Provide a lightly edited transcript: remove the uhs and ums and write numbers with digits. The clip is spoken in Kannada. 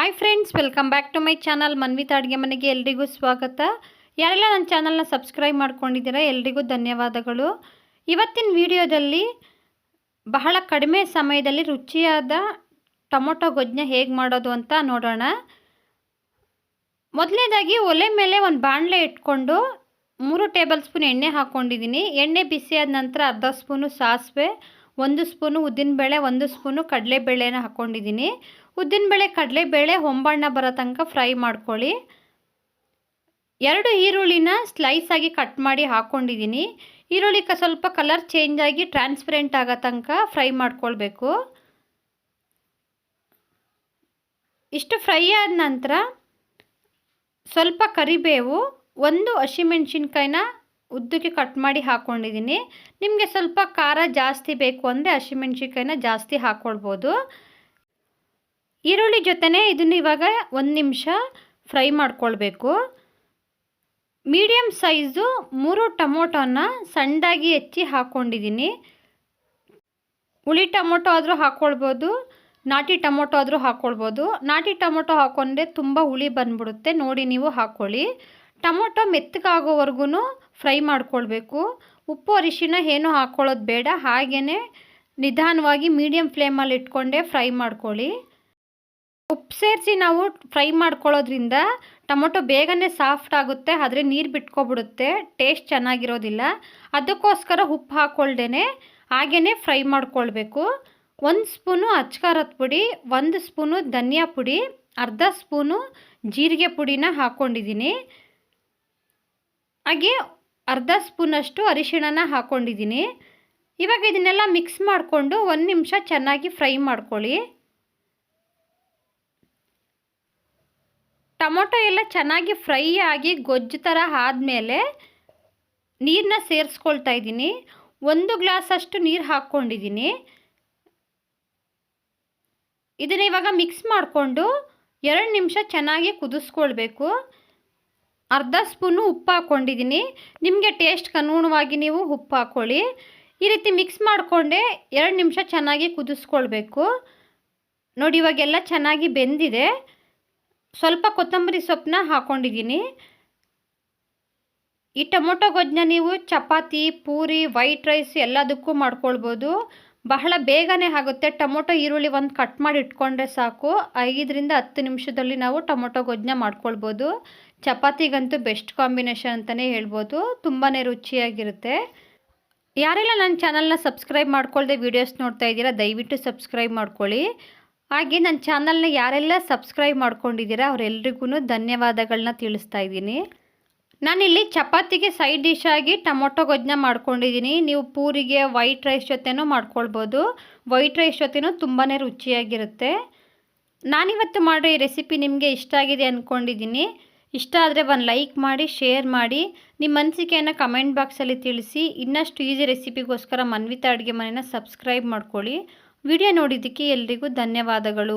Hi friends, welcome back to my channel Manvita ಅಡುಗೆ ಮನೆಗೆ ಎಲ್ರಿಗೂ ಸ್ವಾಗತ. ಯಾರೆಲ್ಲ ನನ್ನ ಚಾನಲ್ನ ಸಬ್ಸ್ಕ್ರೈಬ್ ಮಾಡ್ಕೊಂಡಿದ್ದೀರಾ ಎಲ್ರಿಗೂ ಧನ್ಯವಾದಗಳು. ಇವತ್ತಿನ ವಿಡಿಯೋದಲ್ಲಿ ಬಹಳ ಕಡಿಮೆ ಸಮಯದಲ್ಲಿ ರುಚಿಯಾದ ಟೊಮೊಟೊ ಗೊಜ್ಜನ್ನ ಹೇಗೆ ಮಾಡೋದು ಅಂತ ನೋಡೋಣ. ಮೊದಲನೇದಾಗಿ ಒಲೆ ಮೇಲೆ ಒಂದು ಬಾಣಲೆ ಇಟ್ಕೊಂಡು 3 ಟೇಬಲ್ ಸ್ಪೂನ್ ಎಣ್ಣೆ ಹಾಕ್ಕೊಂಡಿದ್ದೀನಿ. ಎಣ್ಣೆ ಬಿಸಿಯಾದ ನಂತರ ಅರ್ಧ ಸ್ಪೂನು ಸಾಸಿವೆ, 1 ಸ್ಪೂನು ಉದ್ದಿನಬೇಳೆ, 1 ಸ್ಪೂನು ಕಡಲೆಬೇಳೆನ ಹಾಕ್ಕೊಂಡಿದ್ದೀನಿ. ಉದ್ದಿನಬೇಳೆ ಕಡಲೆಬೇಳೆ ಹೊಂಬಣ್ಣ ಬರೋ ತನಕ ಫ್ರೈ ಮಾಡ್ಕೊಳ್ಳಿ. 2 ಈರುಳ್ಳಿನ ಸ್ಲೈಸ್ ಆಗಿ ಕಟ್ ಮಾಡಿ ಹಾಕ್ಕೊಂಡಿದ್ದೀನಿ. ಈರುಳ್ಳಿ ಸ್ವಲ್ಪ ಕಲರ್ ಚೇಂಜ್ ಆಗಿ ಟ್ರಾನ್ಸ್ಪರೆಂಟ್ ಆಗೋ ತನಕ ಫ್ರೈ ಮಾಡ್ಕೊಳ್ಬೇಕು. ಇಷ್ಟು ಫ್ರೈ ಆದ ನಂತರ ಸ್ವಲ್ಪ ಕರಿಬೇವು, 1 ಹಸಿಮೆಣಸಿನ್ಕಾಯಿನ ಉದ್ದಕ್ಕೆ ಕಟ್ ಮಾಡಿ ಹಾಕ್ಕೊಂಡಿದ್ದೀನಿ. ನಿಮಗೆ ಸ್ವಲ್ಪ ಖಾರ ಜಾಸ್ತಿ ಬೇಕು ಅಂದರೆ ಹಸಿಮೆಣಸಿನ್ಕಾಯಿನ ಜಾಸ್ತಿ ಹಾಕ್ಕೊಳ್ಬೋದು. ಈರುಳ್ಳಿ ಜೊತೆನೇ ಇದನ್ನು ಇವಾಗ 1 ನಿಮಿಷ ಫ್ರೈ ಮಾಡ್ಕೊಳ್ಬೇಕು. ಮೀಡಿಯಮ್ ಸೈಜು 3 ಟೊಮೊಟೊನ ಸಣ್ಣದಾಗಿ ಹೆಚ್ಚಿ ಹಾಕ್ಕೊಂಡಿದ್ದೀನಿ. ಹುಳಿ ಟೊಮೊಟೊ ಆದರೂ ಹಾಕ್ಕೊಳ್ಬೋದು, ನಾಟಿ ಟೊಮೊಟೊ ಆದರೂ ಹಾಕ್ಕೊಳ್ಬೋದು. ನಾಟಿ ಟೊಮೊಟೊ ಹಾಕ್ಕೊಂಡ್ರೆ ತುಂಬ ಹುಳಿ ಬಂದ್ಬಿಡುತ್ತೆ, ನೋಡಿ ನೀವು ಹಾಕ್ಕೊಳ್ಳಿ. ಟೊಮೊಟೊ ಮೆತ್ತಗಾಗೋವರೆಗೂ ಫ್ರೈ ಮಾಡ್ಕೊಳ್ಬೇಕು. ಉಪ್ಪು ಅರಿಶಿನ ಏನೂ ಹಾಕ್ಕೊಳ್ಳೋದು ಬೇಡ, ಹಾಗೆಯೇ ನಿಧಾನವಾಗಿ ಮೀಡಿಯಮ್ ಫ್ಲೇಮಲ್ಲಿ ಇಟ್ಕೊಂಡೇ ಫ್ರೈ ಮಾಡ್ಕೊಳ್ಳಿ. ಉಪ್ಪು ಸೇರಿಸಿ ನಾವು ಫ್ರೈ ಮಾಡ್ಕೊಳ್ಳೋದ್ರಿಂದ ಟೊಮೊಟೊ ಬೇಗನೆ ಸಾಫ್ಟ್ ಆಗುತ್ತೆ, ಆದರೆ ನೀರು ಬಿಟ್ಕೊಬಿಡುತ್ತೆ, ಟೇಸ್ಟ್ ಚೆನ್ನಾಗಿರೋದಿಲ್ಲ. ಅದಕ್ಕೋಸ್ಕರ ಉಪ್ಪು ಹಾಕ್ಕೊಳ್ದೇ ಹಾಗೇ ಫ್ರೈ ಮಾಡ್ಕೊಳ್ಬೇಕು. 1 ಸ್ಪೂನು ಅಚ್ಕಾರದ ಪುಡಿ, 1 ಸ್ಪೂನು ಧನಿಯಾ ಪುಡಿ, ಅರ್ಧ ಸ್ಪೂನು ಜೀರಿಗೆ ಪುಡಿನ ಹಾಕ್ಕೊಂಡಿದ್ದೀನಿ. ಹಾಗೆ ಅರ್ಧ ಸ್ಪೂನಷ್ಟು ಅರಿಶಿಣನ ಹಾಕ್ಕೊಂಡಿದ್ದೀನಿ. ಇವಾಗ ಇದನ್ನೆಲ್ಲ ಮಿಕ್ಸ್ ಮಾಡಿಕೊಂಡು 1 ನಿಮಿಷ ಚೆನ್ನಾಗಿ ಫ್ರೈ ಮಾಡ್ಕೊಳ್ಳಿ. ಟೊಮೊಟೊ ಎಲ್ಲ ಚೆನ್ನಾಗಿ ಫ್ರೈ ಆಗಿ ಗೊಜ್ಜು ಥರ ಆದಮೇಲೆ ನೀರನ್ನ ಸೇರಿಸ್ಕೊಳ್ತಾ ಇದ್ದೀನಿ. 1 ಗ್ಲಾಸಷ್ಟು ನೀರು ಹಾಕ್ಕೊಂಡಿದ್ದೀನಿ. ಇದನ್ನು ಇವಾಗ ಮಿಕ್ಸ್ ಮಾಡಿಕೊಂಡು 2 ನಿಮಿಷ ಚೆನ್ನಾಗಿ ಕುದಿಸ್ಕೊಳ್ಬೇಕು. ಅರ್ಧ ಸ್ಪೂನು ಉಪ್ಪು ಹಾಕ್ಕೊಂಡಿದ್ದೀನಿ. ನಿಮಗೆ ಟೇಸ್ಟ್ಗೆ ಅನುಗುಣವಾಗಿ ನೀವು ಉಪ್ಪು ಹಾಕ್ಕೊಳ್ಳಿ. ಈ ರೀತಿ ಮಿಕ್ಸ್ ಮಾಡಿಕೊಂಡೆ 2 ನಿಮಿಷ ಚೆನ್ನಾಗಿ ಕುದಿಸ್ಕೊಳ್ಬೇಕು. ನೋಡಿ ಇವಾಗೆಲ್ಲ ಚೆನ್ನಾಗಿ ಬೆಂದಿದೆ. ಸ್ವಲ್ಪ ಕೊತ್ತಂಬರಿ ಸೊಪ್ಪನ್ನ ಹಾಕ್ಕೊಂಡಿದ್ದೀನಿ. ಈ ಟೊಮೊಟೊ ಗೊಜ್ಜನ್ನ ನೀವು ಚಪಾತಿ, ಪೂರಿ, ವೈಟ್ ರೈಸ್ ಎಲ್ಲದಕ್ಕೂ ಮಾಡ್ಕೊಳ್ಬೋದು. ಬಹಳ ಬೇಗನೆ ಆಗುತ್ತೆ. ಟೊಮೊಟೊ ಈರುಳ್ಳಿ ಒಂದು ಕಟ್ ಮಾಡಿ ಇಟ್ಕೊಂಡ್ರೆ ಸಾಕು, 5 ರಿಂದ 10 ನಿಮಿಷದಲ್ಲಿ ನಾವು ಟೊಮೊಟೊ ಗೊಜ್ಜನ್ನ ಮಾಡ್ಕೊಳ್ಬೋದು. ಚಪಾತಿಗಂತೂ ಬೆಸ್ಟ್ ಕಾಂಬಿನೇಷನ್ ಅಂತಲೇ ಹೇಳ್ಬೋದು, ತುಂಬಾ ರುಚಿಯಾಗಿರುತ್ತೆ. ಯಾರೆಲ್ಲ ನನ್ನ ಚಾನಲ್ನ ಸಬ್ಸ್ಕ್ರೈಬ್ ಮಾಡ್ಕೊಳ್ದೆ ವೀಡಿಯೋಸ್ ನೋಡ್ತಾ ಇದ್ದೀರಾ ದಯವಿಟ್ಟು ಸಬ್ಸ್ಕ್ರೈಬ್ ಮಾಡ್ಕೊಳ್ಳಿ. ಹಾಗೆ ನನ್ನ ಚಾನಲ್ನ ಯಾರೆಲ್ಲ ಸಬ್ಸ್ಕ್ರೈಬ್ ಮಾಡ್ಕೊಂಡಿದ್ದೀರಾ ಅವರೆಲ್ರಿಗೂ ಧನ್ಯವಾದಗಳನ್ನ ತಿಳಿಸ್ತಾ ಇದ್ದೀನಿ. ನಾನಿಲ್ಲಿ ಚಪಾತಿಗೆ ಸೈಡ್ ಡಿಶ್ ಆಗಿ ಟೊಮೊಟೊ ಗೊಜ್ಜನ್ನ ಮಾಡ್ಕೊಂಡಿದ್ದೀನಿ. ನೀವು ಪೂರಿಗೆ, ವೈಟ್ ರೈಸ್ ಜೊತೆನೂ ಮಾಡ್ಕೊಳ್ಬೋದು. ವೈಟ್ ರೈಸ್ ಜೊತೆನೂ ತುಂಬಾ ರುಚಿಯಾಗಿರುತ್ತೆ. ನಾನಿವತ್ತು ಮಾಡೋ ಈ ರೆಸಿಪಿ ನಿಮಗೆ ಇಷ್ಟ ಆಗಿದೆ ಅಂದ್ಕೊಂಡಿದ್ದೀನಿ. ಇಷ್ಟ ಆದರೆ ಒಂದು ಲೈಕ್ ಮಾಡಿ, ಶೇರ್ ಮಾಡಿ, ನಿಮ್ಮ ಅನಿಸಿಕೆಯನ್ನು ಕಮೆಂಟ್ ಬಾಕ್ಸಲ್ಲಿ ತಿಳಿಸಿ. ಇನ್ನಷ್ಟು ಈಸಿ ರೆಸಿಪಿಗೋಸ್ಕರ ಮನ್ವಿತಾ ಅಡುಗೆ ಮನೆನ ಸಬ್ಸ್ಕ್ರೈಬ್ ಮಾಡ್ಕೊಳ್ಳಿ. ವಿಡಿಯೋ ನೋಡಿದ್ದಕ್ಕೆ ಎಲ್ರಿಗೂ ಧನ್ಯವಾದಗಳು.